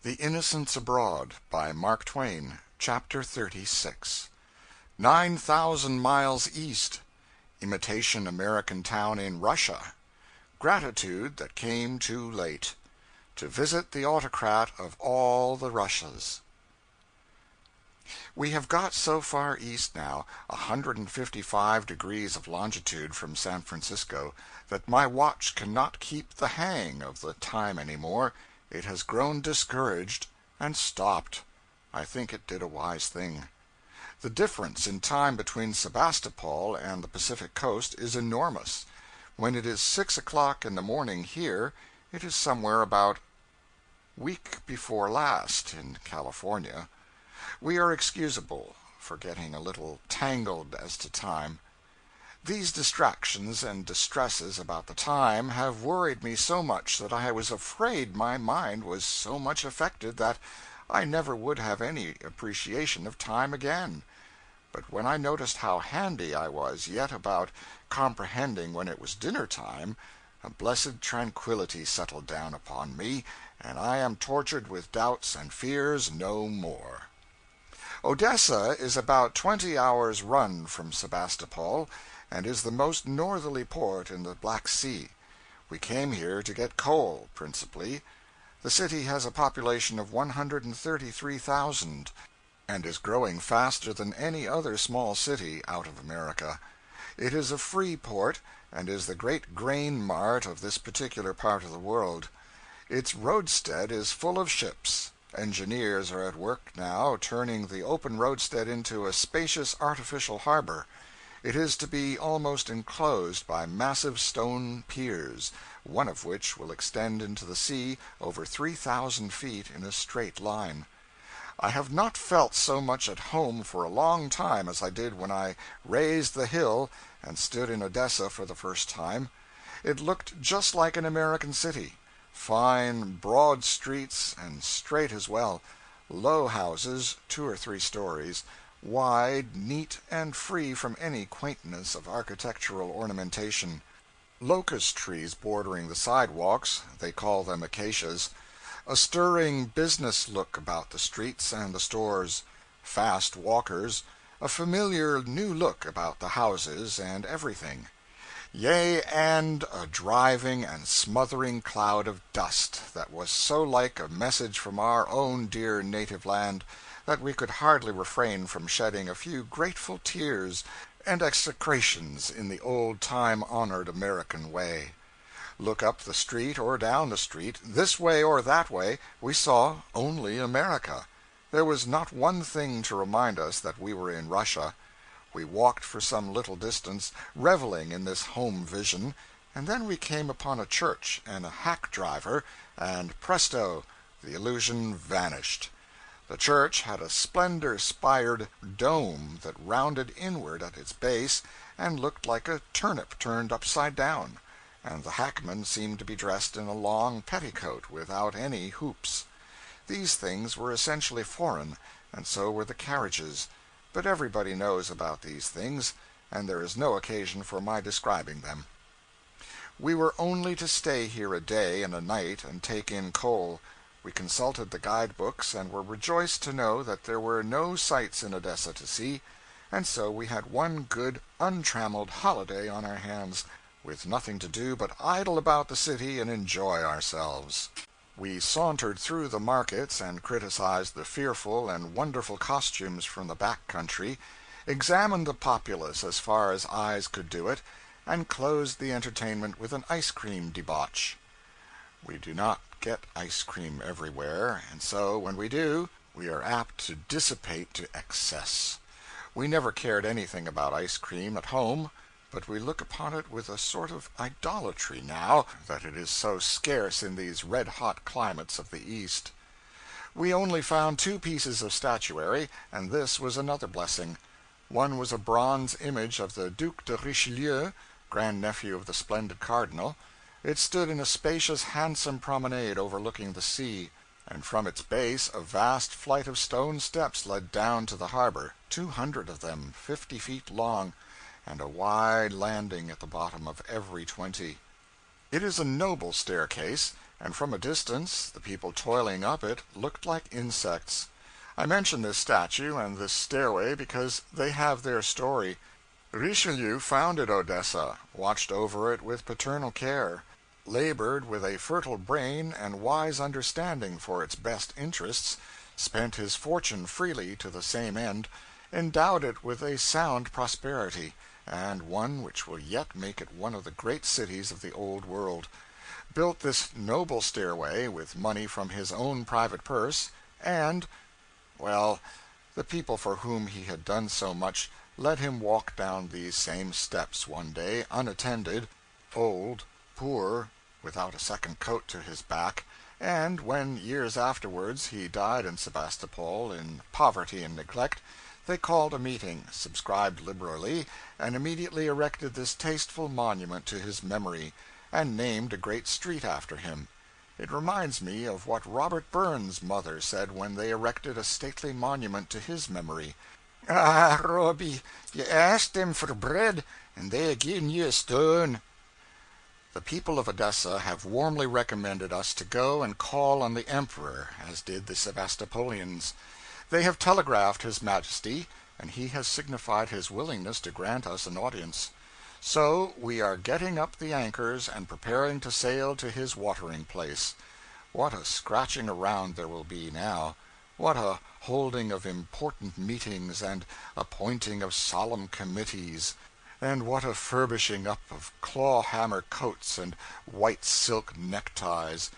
The Innocents Abroad by Mark Twain. Chapter 36. 9,000 miles east. Imitation American town in Russia. Gratitude that came too late. To visit the autocrat of all the Russias. We have got so far east now, 155 degrees of longitude from San Francisco, that my watch cannot keep the hang of the time any more. It has grown discouraged, and stopped. I think it did a wise thing. The difference in time between Sebastopol and the Pacific coast is enormous. When it is 6 o'clock in the morning here, it is somewhere about week before last in California. We are excusable for getting a little tangled as to time. These distractions and distresses about the time have worried me so much that I was afraid my mind was so much affected that I never would have any appreciation of time again. But when I noticed how handy I was yet about comprehending when it was dinner time, a blessed tranquillity settled down upon me, and I am tortured with doubts and fears no more. Odessa is about 20 hours' run from Sebastopol, and is the most northerly port in the Black Sea. We came here to get coal, principally. The city has a population of 133,000, and is growing faster than any other small city out of America. It is a free port, and is the great grain mart of this particular part of the world. Its roadstead is full of ships. Engineers are at work now turning the open roadstead into a spacious artificial harbor. It is to be almost enclosed by massive stone piers, one of which will extend into the sea over 3,000 feet in a straight line. I have not felt so much at home for a long time as I did when I raised the hill and stood in Odessa for the first time. It looked just like an American city. Fine, broad streets, and straight as well. Low houses, 2 or 3 stories, wide, neat, and free from any quaintness of architectural ornamentation. Locust trees bordering the sidewalks, they call them acacias. A stirring business look about the streets and the stores. Fast walkers. A familiar new look about the houses and everything. Yea, and a driving and smothering cloud of dust that was so like a message from our own dear native land that we could hardly refrain from shedding a few grateful tears and execrations in the old-time honored American way. Look up the street or down the street, this way or that way, we saw only America. There was not one thing to remind us that we were in Russia. We walked for some little distance, reveling in this home vision, and then we came upon a church and a hack driver, and presto, the illusion vanished. The church had a splendor-spired dome that rounded inward at its base and looked like a turnip turned upside down, and the hackman seemed to be dressed in a long petticoat without any hoops. These things were essentially foreign, and so were the carriages, but everybody knows about these things, and there is no occasion for my describing them. We were only to stay here a day and a night and take in coal. We consulted the guide-books and were rejoiced to know that there were no sights in Odessa to see, and so we had one good, untrammeled holiday on our hands, with nothing to do but idle about the city and enjoy ourselves. We sauntered through the markets and criticized the fearful and wonderful costumes from the back country, examined the populace as far as eyes could do it, and closed the entertainment with an ice-cream debauch. We do not get ice-cream everywhere, and so, when we do, we are apt to dissipate to excess. We never cared anything about ice-cream at home, but we look upon it with a sort of idolatry now that it is so scarce in these red-hot climates of the East. We only found 2 pieces of statuary, and this was another blessing. One was a bronze image of the Duc de Richelieu, grandnephew of the splendid Cardinal. It stood in a spacious, handsome promenade overlooking the sea, and from its base a vast flight of stone steps led down to the harbor, 200 of them, 50 feet long, and a wide landing at the bottom of every 20. It is a noble staircase, and from a distance the people toiling up it looked like insects. I mention this statue and this stairway because they have their story. Richelieu founded Odessa, watched over it with paternal care, labored with a fertile brain and wise understanding for its best interests, spent his fortune freely to the same end, endowed it with a sound prosperity, and one which will yet make it one of the great cities of the Old World, built this noble stairway with money from his own private purse, and, well, the people for whom he had done so much let him walk down these same steps one day, unattended, old, poor, without a second coat to his back, and when, years afterwards, he died in Sebastopol in poverty and neglect, they called a meeting, subscribed liberally, and immediately erected this tasteful monument to his memory, and named a great street after him. It reminds me of what Robert Burns' mother said when they erected a stately monument to his memory. "Ah, Robbie, you asked them for bread, and they gi'n you a stone." The people of Odessa have warmly recommended us to go and call on the Emperor, as did the Sevastopolians. They have telegraphed His Majesty, and he has signified his willingness to grant us an audience. So we are getting up the anchors and preparing to sail to his watering place. What a scratching around there will be now! What a holding of important meetings and appointing of solemn committees! And what a furbishing up of claw-hammer coats and white silk neckties!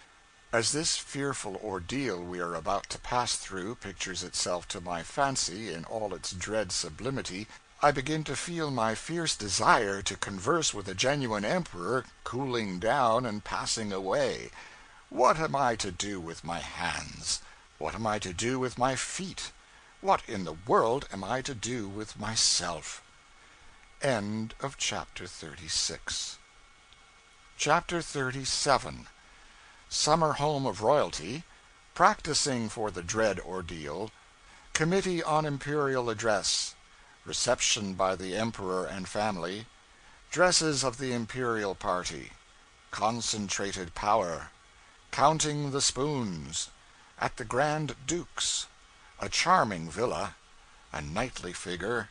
As this fearful ordeal we are about to pass through pictures itself to my fancy in all its dread sublimity, I begin to feel my fierce desire to converse with a genuine emperor cooling down and passing away. What am I to do with my hands? What am I to do with my feet? What in the world am I to do with myself? End of chapter 36. Chapter 37. Summer Home of Royalty, Practicing for the Dread Ordeal, Committee on Imperial Address, Reception by the Emperor and Family, Dresses of the Imperial Party, Concentrated Power, Counting the Spoons, At the Grand Duke's, A Charming Villa, A Knightly Figure,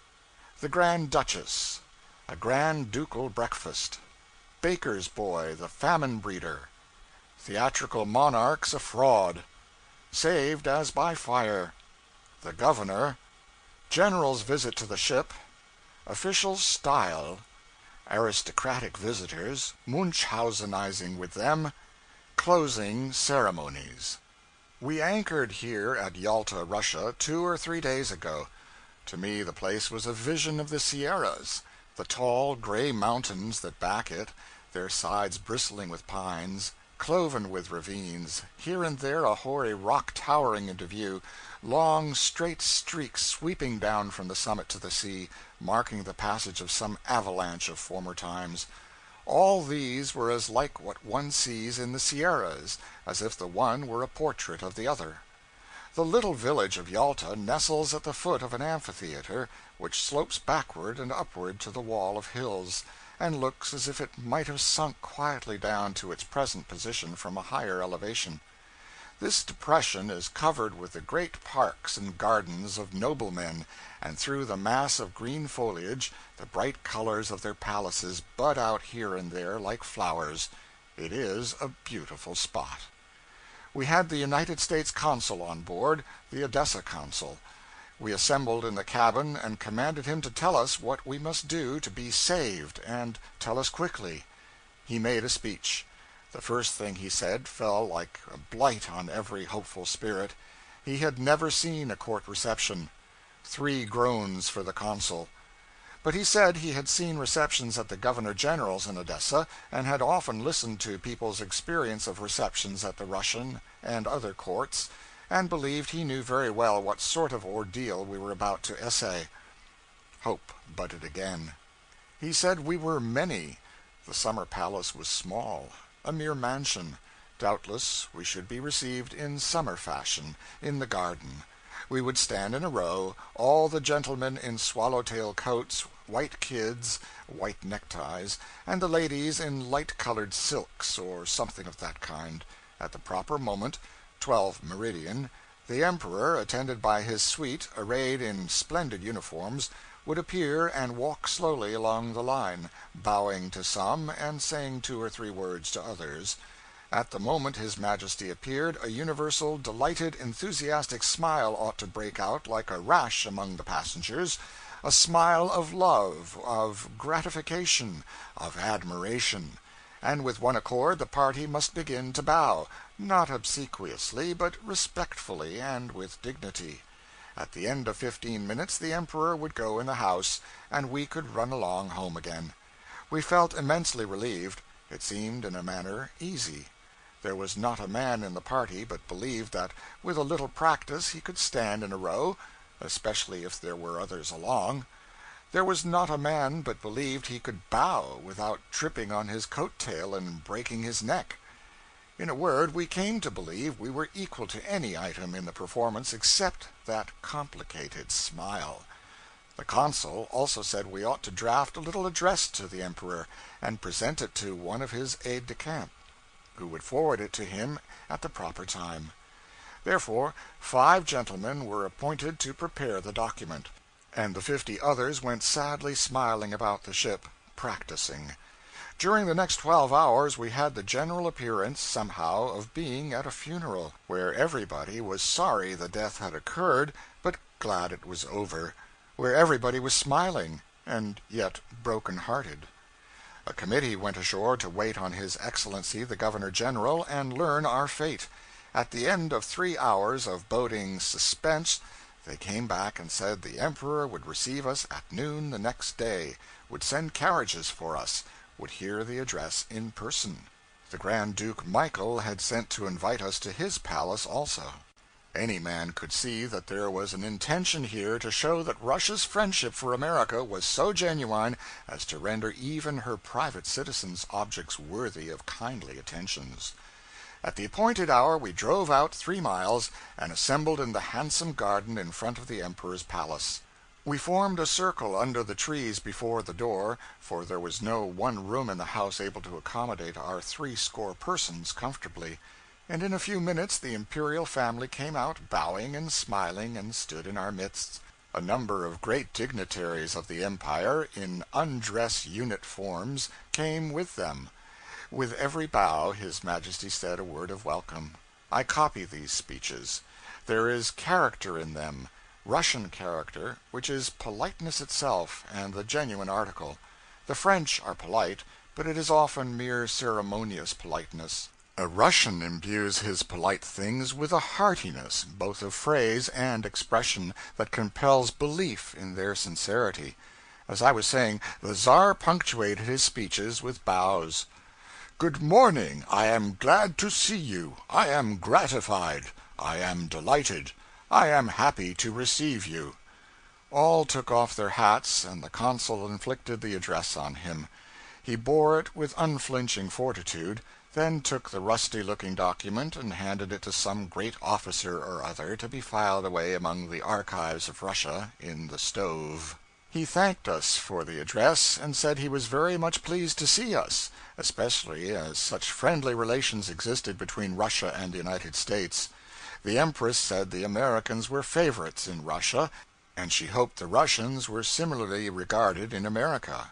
The Grand Duchess, A Grand Ducal Breakfast, Baker's Boy the Famine Breeder, Theatrical Monarchs a Fraud, Saved as by Fire, The Governor, General's Visit to the Ship, Official Style, Aristocratic Visitors, Munchausenizing with them, Closing Ceremonies. We anchored here at Yalta, Russia, 2 or 3 days ago. To me the place was a vision of the Sierras, the tall gray mountains that back it, their sides bristling with pines, cloven with ravines, here and there a hoary rock towering into view, long straight streaks sweeping down from the summit to the sea, marking the passage of some avalanche of former times. All these were as like what one sees in the Sierras as if the one were a portrait of the other. The little village of Yalta nestles at the foot of an amphitheater, which slopes backward and upward to the wall of hills, and looks as if it might have sunk quietly down to its present position from a higher elevation. This depression is covered with the great parks and gardens of noblemen, and through the mass of green foliage the bright colors of their palaces bud out here and there like flowers. It is a beautiful spot. We had the United States consul on board, the Odessa consul. We assembled in the cabin and commanded him to tell us what we must do to be saved, and tell us quickly. He made a speech. The first thing he said fell like a blight on every hopeful spirit. He had never seen a court reception. 3 groans for the consul. But he said he had seen receptions at the Governor-General's in Odessa, and had often listened to people's experience of receptions at the Russian and other courts, and believed he knew very well what sort of ordeal we were about to essay. Hope budded again. He said we were many. The summer palace was small, a mere mansion. Doubtless we should be received in summer fashion, in the garden. We would stand in a row, all the gentlemen in swallow-tail coats, white kids, white neckties, and the ladies in light-colored silks, or something of that kind, At the proper moment, 12 meridian, the Emperor, attended by his suite, arrayed in splendid uniforms, would appear and walk slowly along the line, bowing to some and saying 2 or 3 words to others. At the moment His Majesty appeared, a universal, delighted, enthusiastic smile ought to break out like a rash among the passengers, a smile of love, of gratification, of admiration; and with one accord the party must begin to bow, not obsequiously, but respectfully and with dignity. At the end of 15 minutes the Emperor would go in the house, and we could run along home again. We felt immensely relieved. It seemed, in a manner, easy. There was not a man in the party but believed that with a little practice he could stand in a row, especially if there were others along. There was not a man but believed he could bow without tripping on his coat tail and breaking his neck. In a word, we came to believe we were equal to any item in the performance except that complicated smile. The consul also said we ought to draft a little address to the Emperor, and present it to one of his aides de camp, who would forward it to him at the proper time. Therefore 5 gentlemen were appointed to prepare the document, and the 50 others went sadly smiling about the ship, practicing. During the next 12 hours we had the general appearance, somehow, of being at a funeral, where everybody was sorry the death had occurred, but glad it was over; where everybody was smiling, and yet broken-hearted. A committee went ashore to wait on His Excellency the Governor-General and learn our fate. At the end of 3 hours of boding suspense, they came back and said the Emperor would receive us at noon the next day, would send carriages for us, would hear the address in person. The Grand Duke Michael had sent to invite us to his palace also. Any man could see that there was an intention here to show that Russia's friendship for America was so genuine as to render even her private citizens objects worthy of kindly attentions. At the appointed hour we drove out 3 miles, and assembled in the handsome garden in front of the Emperor's palace. We formed a circle under the trees before the door, for there was no one room in the house able to accommodate our 80 persons comfortably, and in a few minutes the imperial family came out, bowing and smiling, and stood in our midst. A number of great dignitaries of the empire, in undress unit forms, came with them. With every bow His Majesty said a word of welcome. I copy these speeches. There is character in them, Russian character, which is politeness itself and the genuine article. The French are polite, but it is often mere ceremonious politeness. A Russian imbues his polite things with a heartiness, both of phrase and expression, that compels belief in their sincerity. As I was saying, the Czar punctuated his speeches with bows. "Good morning. I am glad to see you. I am gratified. I am delighted. I am happy to receive you." All took off their hats, and the consul inflicted the address on him. He bore it with unflinching fortitude, then took the rusty-looking document and handed it to some great officer or other to be filed away among the archives of Russia in the stove. He thanked us for the address, and said he was very much pleased to see us, especially as such friendly relations existed between Russia and the United States. The Empress said the Americans were favorites in Russia, and she hoped the Russians were similarly regarded in America.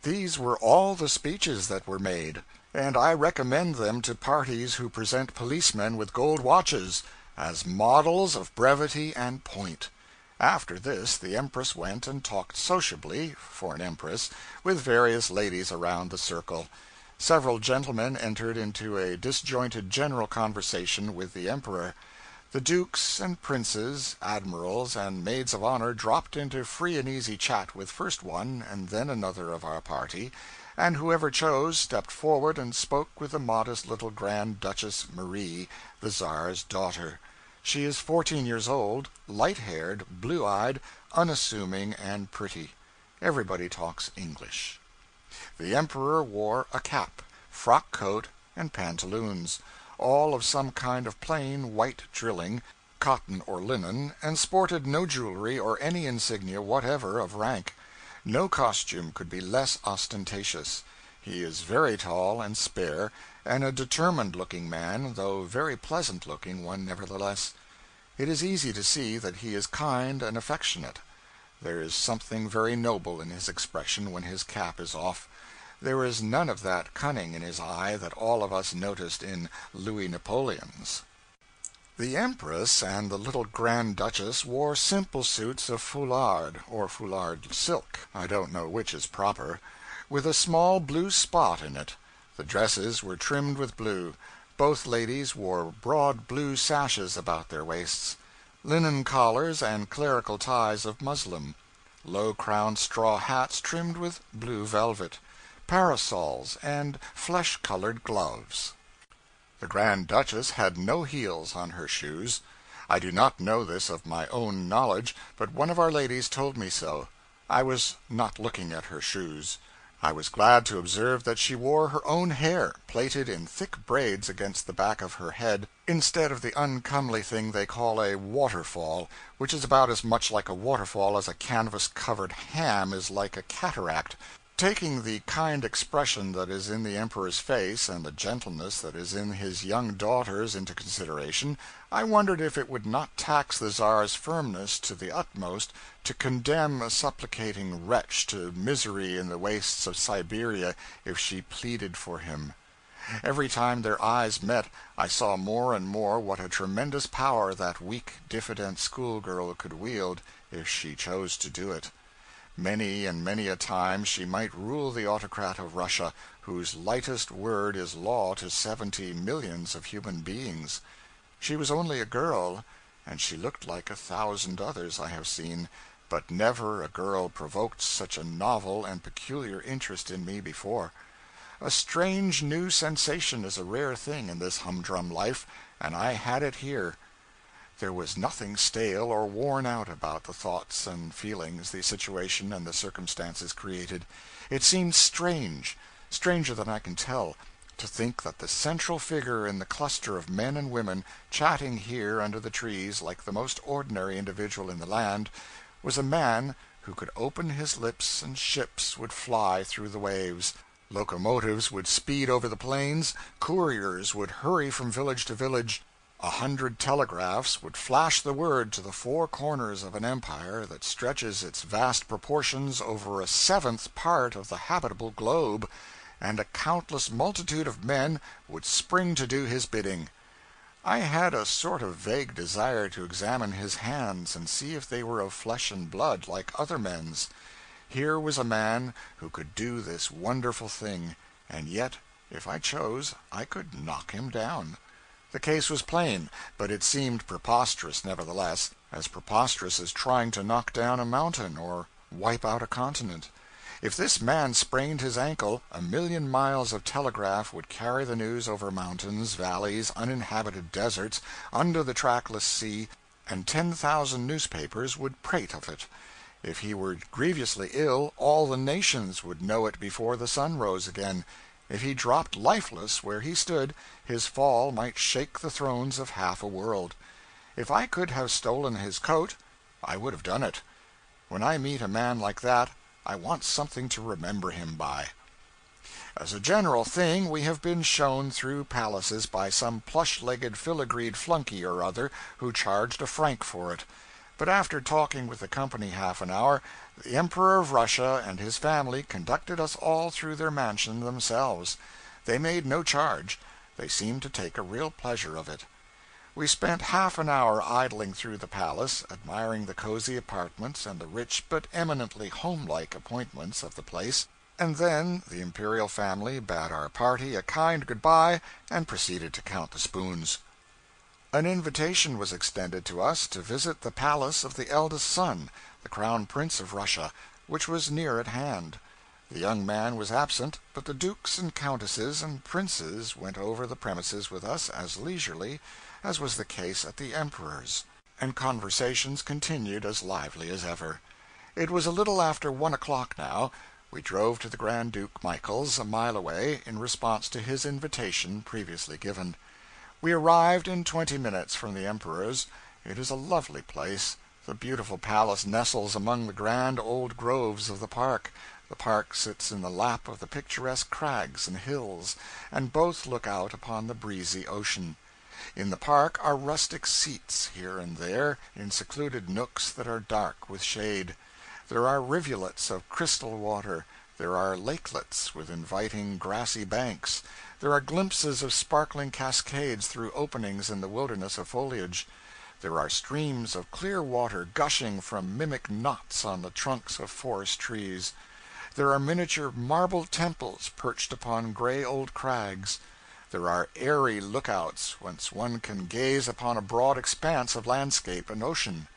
These were all the speeches that were made, and I recommend them to parties who present policemen with gold watches, as models of brevity and point. After this the Empress went and talked sociably, for an Empress, with various ladies around the circle. Several gentlemen entered into a disjointed general conversation with the Emperor. The dukes and princes, admirals, and maids of honor dropped into free and easy chat with first one and then another of our party, and whoever chose stepped forward and spoke with the modest little Grand Duchess Marie, the Czar's daughter. She is 14 years old, light-haired, blue-eyed, unassuming, and pretty. Everybody talks English. The Emperor wore a cap, frock coat, and pantaloons, all of some kind of plain white drilling, cotton or linen, and sported no jewelry or any insignia whatever of rank. No costume could be less ostentatious. He is very tall and spare, and a determined-looking man, though very pleasant-looking one nevertheless. It is easy to see that he is kind and affectionate. There is something very noble in his expression when his cap is off. There is none of that cunning in his eye that all of us noticed in Louis Napoleon's. The Empress and the little Grand Duchess wore simple suits of foulard, or foulard silk, I don't know which is proper, with a small blue spot in it. The dresses were trimmed with blue. Both ladies wore broad blue sashes about their waists, linen collars and clerical ties of muslin, low-crowned straw hats trimmed with blue velvet, parasols, and flesh-colored gloves. The Grand Duchess had no heels on her shoes. I do not know this of my own knowledge, but one of our ladies told me so. I was not looking at her shoes. I was glad to observe that she wore her own hair, plaited in thick braids against the back of her head, instead of the uncomely thing they call a waterfall, which is about as much like a waterfall as a canvas-covered ham is like a cataract. Taking the kind expression that is in the Emperor's face and the gentleness that is in his young daughters into consideration, I wondered if it would not tax the Czar's firmness to the utmost to condemn a supplicating wretch to misery in the wastes of Siberia if she pleaded for him. Every time their eyes met, I saw more and more what a tremendous power that weak, diffident schoolgirl could wield if she chose to do it. Many and many a time she might rule the autocrat of Russia, whose lightest word is law to 70 millions of human beings. She was only a girl, and she looked like 1,000 others I have seen, but never a girl provoked such a novel and peculiar interest in me before. A strange new sensation is a rare thing in this humdrum life, and I had it here. There was nothing stale or worn out about the thoughts and feelings the situation and the circumstances created. It seemed strange, stranger than I can tell, to think that the central figure in the cluster of men and women, chatting here under the trees like the most ordinary individual in the land, was a man who could open his lips and ships would fly through the waves, locomotives would speed over the plains, couriers would hurry from village to village, 100 telegraphs would flash the word to the four corners of an empire that stretches its vast proportions over a seventh part of the habitable globe, and a countless multitude of men would spring to do his bidding. I had a sort of vague desire to examine his hands and see if they were of flesh and blood like other men's. Here was a man who could do this wonderful thing, and yet, if I chose, I could knock him down. The case was plain, but it seemed preposterous nevertheless, as preposterous as trying to knock down a mountain or wipe out a continent. If this man sprained his ankle, 1,000,000 miles of telegraph would carry the news over mountains, valleys, uninhabited deserts, under the trackless sea, and 10,000 newspapers would prate of it. If he were grievously ill, all the nations would know it before the sun rose again. If he dropped lifeless where he stood, his fall might shake the thrones of half a world. If I could have stolen his coat, I would have done it. When I meet a man like that, I want something to remember him by. As a general thing, we have been shown through palaces by some plush-legged filigreed flunkey or other who charged a franc for it. But after talking with the company half an hour, the Emperor of Russia and his family conducted us all through their mansion themselves. They made no charge. They seemed to take a real pleasure of it. We spent half an hour idling through the palace, admiring the cozy apartments and the rich but eminently homelike appointments of the place, and then the imperial family bade our party a kind good-bye and proceeded to count the spoons. An invitation was extended to us to visit the palace of the eldest son, the Crown Prince of Russia, which was near at hand. The young man was absent, but the dukes and countesses and princes went over the premises with us as leisurely as was the case at the Emperor's, and conversations continued as lively as ever. It was a little after 1 o'clock now. We drove to the Grand Duke Michael's, a mile away, in response to his invitation previously given. We arrived in 20 minutes from the Emperor's. It is a lovely place. The beautiful palace nestles among the grand old groves of the park. The park sits in the lap of the picturesque crags and hills, and both look out upon the breezy ocean. In the park are rustic seats, here and there, in secluded nooks that are dark with shade. There are rivulets of crystal water, there are lakelets with inviting grassy banks, there are glimpses of sparkling cascades through openings in the wilderness of foliage. There are streams of clear water gushing from mimic knots on the trunks of forest trees. There are miniature marble temples perched upon gray old crags. There are airy lookouts whence one can gaze upon a broad expanse of landscape and ocean.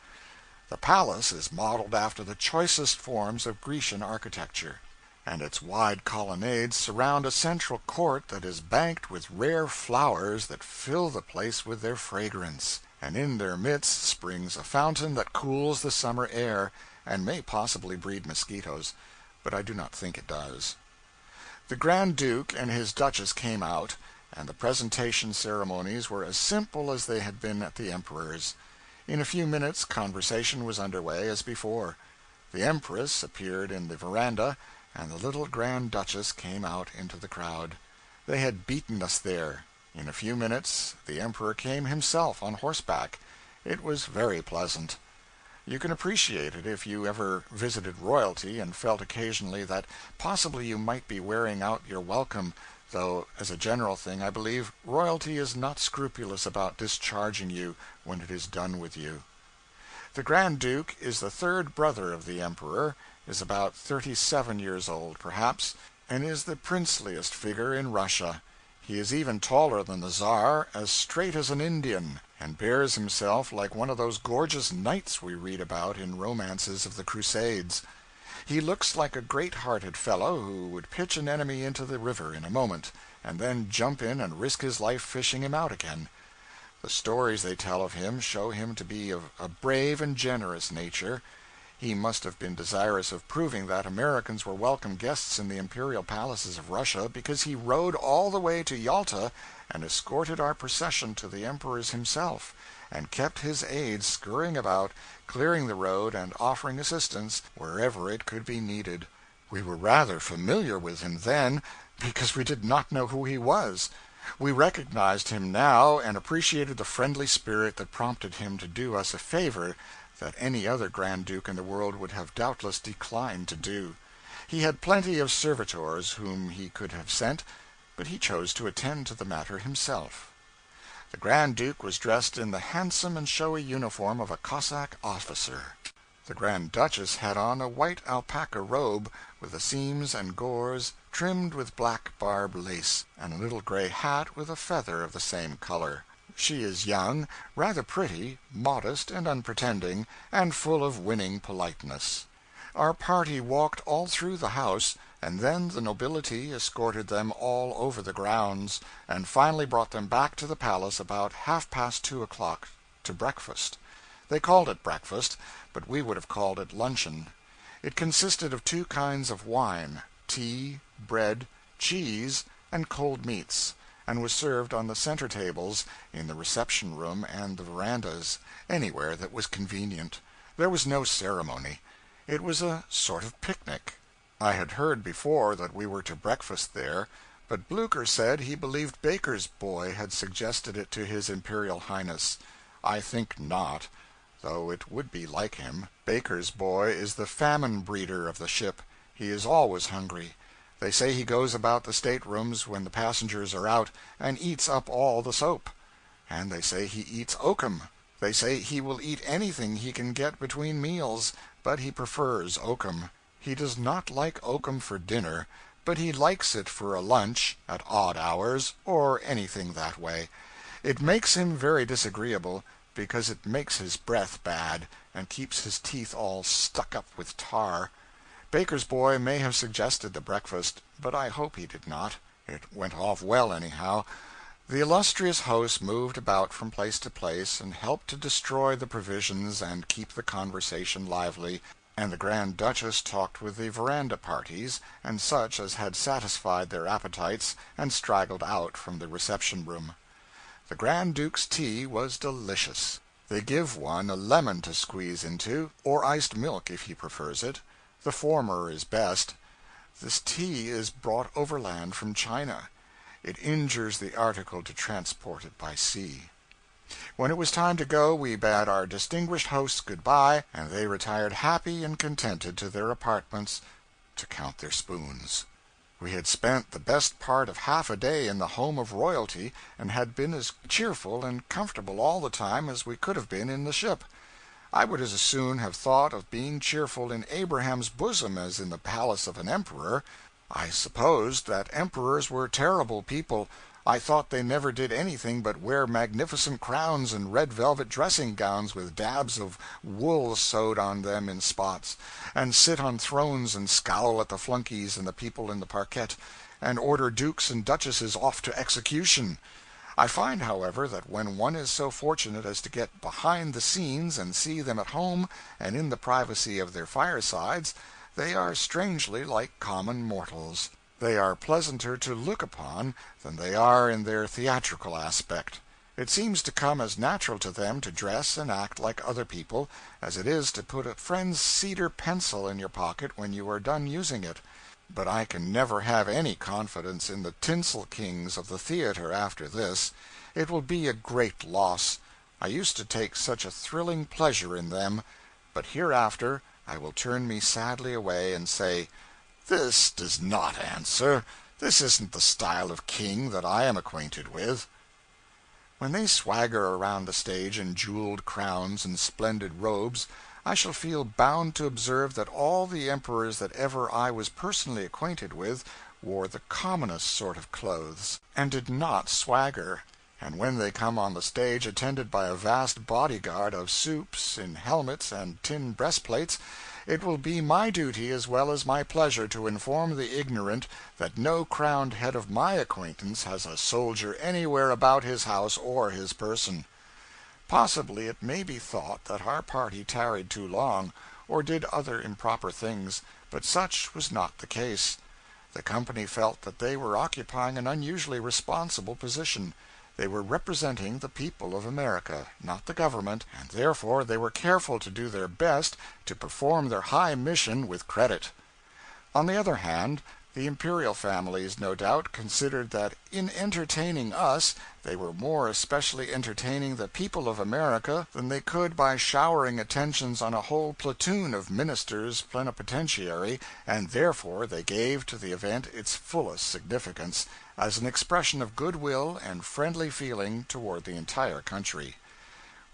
The palace is modeled after the choicest forms of Grecian architecture, and its wide colonnades surround a central court that is banked with rare flowers that fill the place with their fragrance, and in their midst springs a fountain that cools the summer air, and may possibly breed mosquitoes, but I do not think it does. The Grand Duke and his Duchess came out, and the presentation ceremonies were as simple as they had been at the Emperor's. In a few minutes conversation was under way as before. The Empress appeared in the veranda, and the little Grand Duchess came out into the crowd. They had beaten us there. In a few minutes the Emperor came himself on horseback. It was very pleasant. You can appreciate it if you ever visited royalty and felt occasionally that possibly you might be wearing out your welcome, though as a general thing I believe royalty is not scrupulous about discharging you when it is done with you. The Grand Duke is the third brother of the Emperor, is about 37 years old, perhaps, and is the princeliest figure in Russia. He is even taller than the Czar, as straight as an Indian, and bears himself like one of those gorgeous knights we read about in romances of the Crusades. He looks like a great-hearted fellow who would pitch an enemy into the river in a moment, and then jump in and risk his life fishing him out again. The stories they tell of him show him to be of a brave and generous nature. He must have been desirous of proving that Americans were welcome guests in the imperial palaces of Russia, because he rode all the way to Yalta and escorted our procession to the Emperor's himself, and kept his aides scurrying about, clearing the road and offering assistance wherever it could be needed. We were rather familiar with him then, because we did not know who he was. We recognized him now, and appreciated the friendly spirit that prompted him to do us a favor that any other Grand Duke in the world would have doubtless declined to do. He had plenty of servitors whom he could have sent, but he chose to attend to the matter himself. The Grand Duke was dressed in the handsome and showy uniform of a Cossack officer. The Grand Duchess had on a white alpaca robe, with the seams and gores trimmed with black barb lace, and a little gray hat with a feather of the same color. She is young, rather pretty, modest and unpretending, and full of winning politeness. Our party walked all through the house, and then the nobility escorted them all over the grounds, and finally brought them back to the palace about 2:30 to breakfast. They called it breakfast, but we would have called it luncheon. It consisted of 2 kinds of wine, tea, bread, cheese, and cold meats, and was served on the center tables, in the reception room and the verandas, anywhere that was convenient. There was no ceremony. It was a sort of picnic. I had heard before that we were to breakfast there, but Blucher said he believed Baker's boy had suggested it to His Imperial Highness. I think not, though it would be like him. Baker's boy is the famine breeder of the ship. He is always hungry. They say he goes about the staterooms when the passengers are out, and eats up all the soap. And they say he eats oakum. They say he will eat anything he can get between meals, but he prefers oakum. He does not like oakum for dinner, but he likes it for a lunch, at odd hours, or anything that way. It makes him very disagreeable, because it makes his breath bad, and keeps his teeth all stuck up with tar. Baker's boy may have suggested the breakfast, but I hope he did not. It went off well, anyhow. The illustrious host moved about from place to place, and helped to destroy the provisions and keep the conversation lively, and the Grand Duchess talked with the veranda parties, and such as had satisfied their appetites and straggled out from the reception room. The Grand Duke's tea was delicious. They give one a lemon to squeeze into, or iced milk if he prefers it. The former is best. This tea is brought overland from China. It injures the article to transport it by sea. When it was time to go, we bade our distinguished hosts good-bye, and they retired happy and contented to their apartments to count their spoons. We had spent the best part of half a day in the home of royalty, and had been as cheerful and comfortable all the time as we could have been in the ship. I would as soon have thought of being cheerful in Abraham's bosom as in the palace of an emperor. I supposed that emperors were terrible people. I thought they never did anything but wear magnificent crowns and red velvet dressing gowns with dabs of wool sewed on them in spots, and sit on thrones and scowl at the flunkies and the people in the parquet, and order dukes and duchesses off to execution. I find, however, that when one is so fortunate as to get behind the scenes and see them at home and in the privacy of their firesides, they are strangely like common mortals. They are pleasanter to look upon than they are in their theatrical aspect. It seems to come as natural to them to dress and act like other people as it is to put a friend's cedar pencil in your pocket when you are done using it. But I can never have any confidence in the tinsel kings of the theater after this. It will be a great loss. I used to take such a thrilling pleasure in them, but hereafter I will turn me sadly away and say, "This does not answer. This isn't the style of king that I am acquainted with." When they swagger around the stage in jeweled crowns and splendid robes, I shall feel bound to observe that all the emperors that ever I was personally acquainted with wore the commonest sort of clothes, and did not swagger. And when they come on the stage attended by a vast bodyguard of supes in helmets and tin breastplates, it will be my duty as well as my pleasure to inform the ignorant that no crowned head of my acquaintance has a soldier anywhere about his house or his person. Possibly it may be thought that our party tarried too long, or did other improper things, but such was not the case. The company felt that they were occupying an unusually responsible position. They were representing the people of America, not the government, and therefore they were careful to do their best to perform their high mission with credit. On the other hand, the imperial families, no doubt, considered that in entertaining us they were more especially entertaining the people of America than they could by showering attentions on a whole platoon of ministers plenipotentiary, and therefore they gave to the event its fullest significance, as an expression of goodwill and friendly feeling toward the entire country.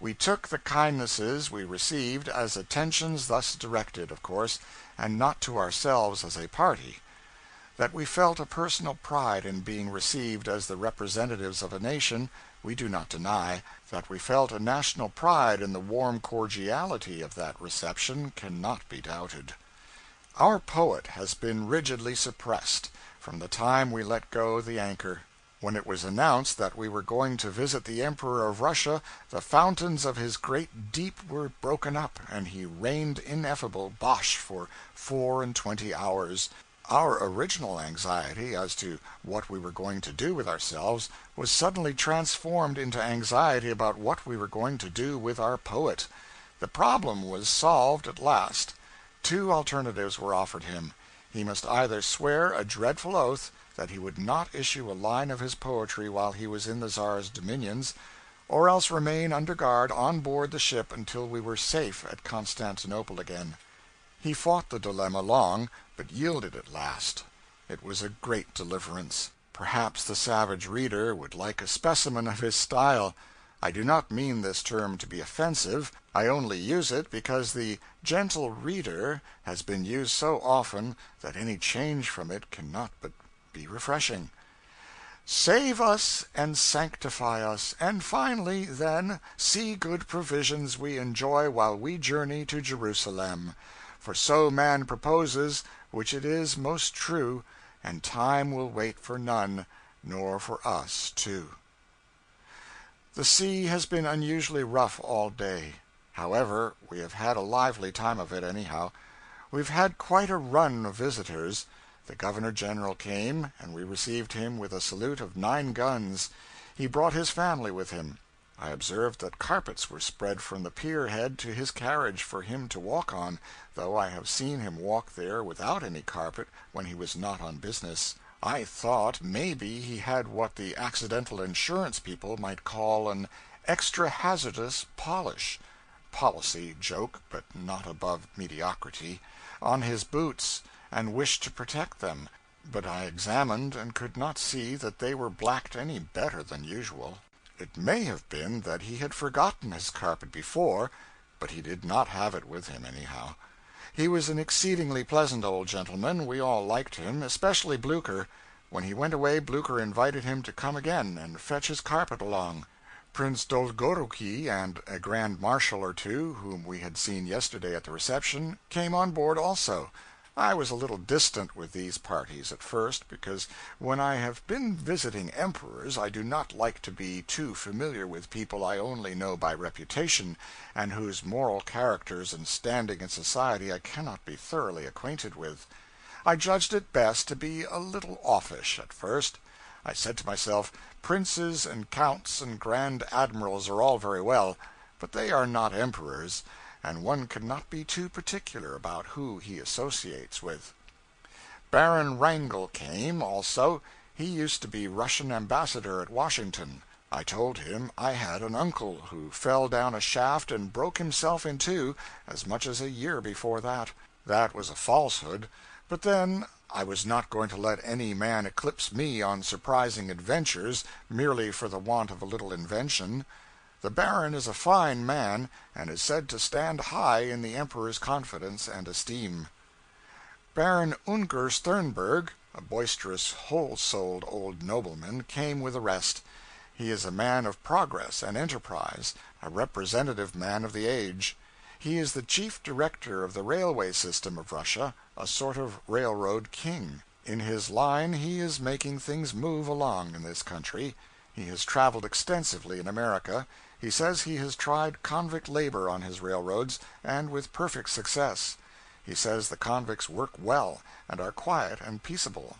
We took the kindnesses we received as attentions thus directed, of course, and not to ourselves as a party. That we felt a personal pride in being received as the representatives of a nation, we do not deny. That we felt a national pride in the warm cordiality of that reception can not be doubted. Our poet has been rigidly suppressed from the time we let go the anchor. When it was announced that we were going to visit the Emperor of Russia, the fountains of his great deep were broken up, and he rained ineffable bosh for 24 hours. Our original anxiety as to what we were going to do with ourselves was suddenly transformed into anxiety about what we were going to do with our poet. The problem was solved at last. 2 alternatives were offered him. He must either swear a dreadful oath that he would not issue a line of his poetry while he was in the Czar's dominions, or else remain under guard on board the ship until we were safe at Constantinople again. He fought the dilemma long, but yielded at last. It was a great deliverance. Perhaps the savage reader would like a specimen of his style. I do not mean this term to be offensive. I only use it because the gentle reader has been used so often that any change from it cannot but be refreshing. Save us and sanctify us, and finally, then, see good provisions we enjoy while we journey to Jerusalem. For so man proposes, which it is most true, and time will wait for none, nor for us too. The sea has been unusually rough all day. However, we have had a lively time of it anyhow. We've had quite a run of visitors. The Governor-General came, and we received him with a salute of 9 guns. He brought his family with him. I observed that carpets were spread from the pier head to his carriage for him to walk on, though I have seen him walk there without any carpet when he was not on business. I thought maybe he had what the accidental insurance people might call an extra hazardous policy joke, but not above mediocrity, on his boots, and wished to protect them, but I examined and could not see that they were blacked any better than usual. It may have been that he had forgotten his carpet before, but he did not have it with him anyhow. He was an exceedingly pleasant old gentleman. We all liked him, especially Blucher. When he went away, Blucher invited him to come again and fetch his carpet along. Prince Dolgoruki and a grand marshal or two, whom we had seen yesterday at the reception, came on board also. I was a little distant with these parties at first, because when I have been visiting emperors I do not like to be too familiar with people I only know by reputation, and whose moral characters and standing in society I cannot be thoroughly acquainted with. I judged it best to be a little offish at first. I said to myself, princes and counts and grand admirals are all very well, but they are not emperors, and one cannot be too particular about who he associates with. Baron Wrangel came, also. He used to be Russian ambassador at Washington. I told him I had an uncle who fell down a shaft and broke himself in two as much as a year before that. That was a falsehood, but then I was not going to let any man eclipse me on surprising adventures merely for the want of a little invention. The Baron is a fine man, and is said to stand high in the Emperor's confidence and esteem. Baron Unger Sternberg, a boisterous, whole-souled old nobleman, came with the rest. He is a man of progress and enterprise, a representative man of the age. He is the chief director of the railway system of Russia, a sort of railroad king. In his line he is making things move along in this country. He has traveled extensively in America. He says he has tried convict labor on his railroads, and with perfect success. He says the convicts work well, and are quiet and peaceable.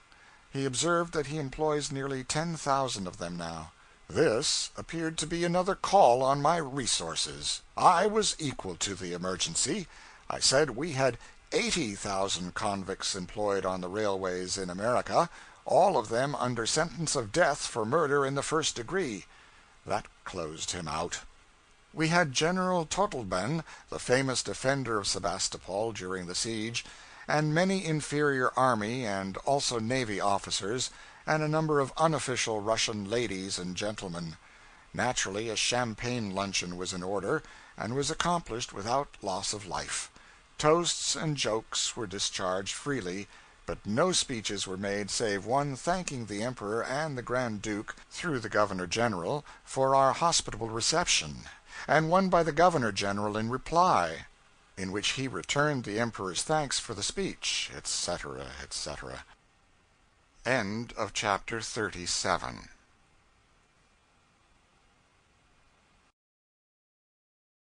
He observed that he employs nearly 10,000 of them now. This appeared to be another call on my resources. I was equal to the emergency. I said we had 80,000 convicts employed on the railways in America, all of them under sentence of death for murder in the first degree. That closed him out. We had General Todleben, the famous defender of Sebastopol during the siege, and many inferior army and also navy officers, and a number of unofficial Russian ladies and gentlemen. Naturally, a champagne luncheon was in order, and was accomplished without loss of life. Toasts and jokes were discharged freely, but no speeches were made save one thanking the Emperor and the Grand Duke, through the Governor-General, for our hospitable reception, and one by the Governor-General in reply, in which he returned the Emperor's thanks for the speech, etc., etc. End of chapter 37.